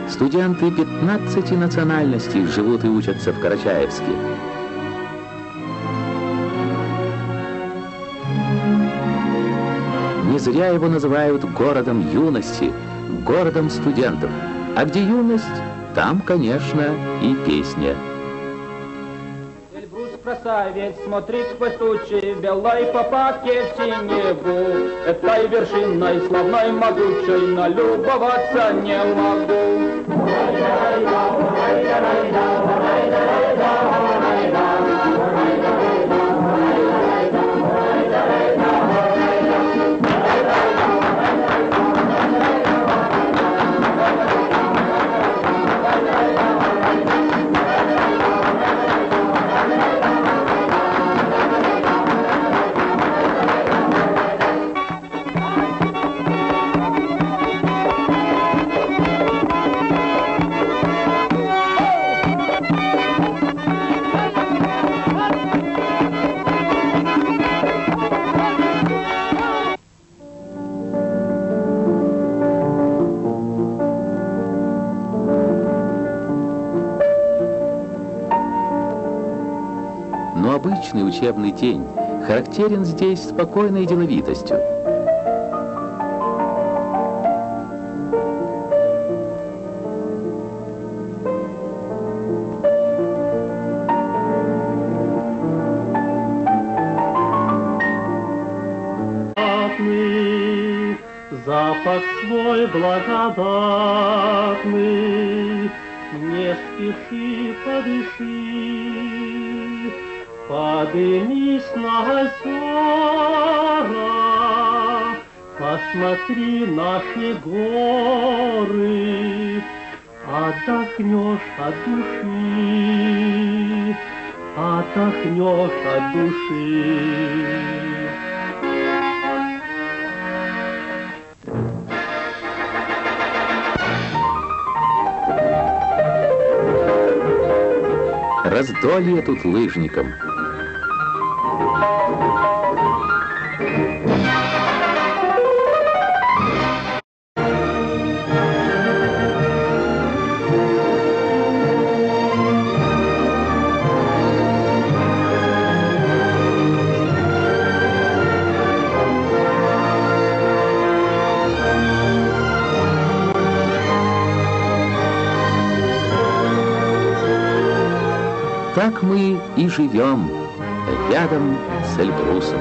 Студенты 15 национальностей живут и учатся в Карачаевске. Не зря его называют городом юности, городом студентов. А где юность, там, конечно, и песня. Красавец, смотри, сквозь тучи, белой по паке в синеву. Этой вершиной славной могучей налюбоваться не могу. Но обычный учебный день характерен здесь спокойной деловитостью. Запах свой благодатный, не спеши, подыши. Подымись на озера, посмотри наши горы, отдохнешь от души, отдохнешь от души. Раздолье тут лыжникам. Так мы и живем рядом с Эльбрусом.